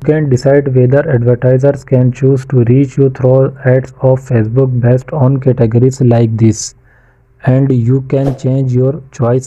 You can decide whether advertisers can choose to reach you through ads of Facebook based on categories like this and you can change your choice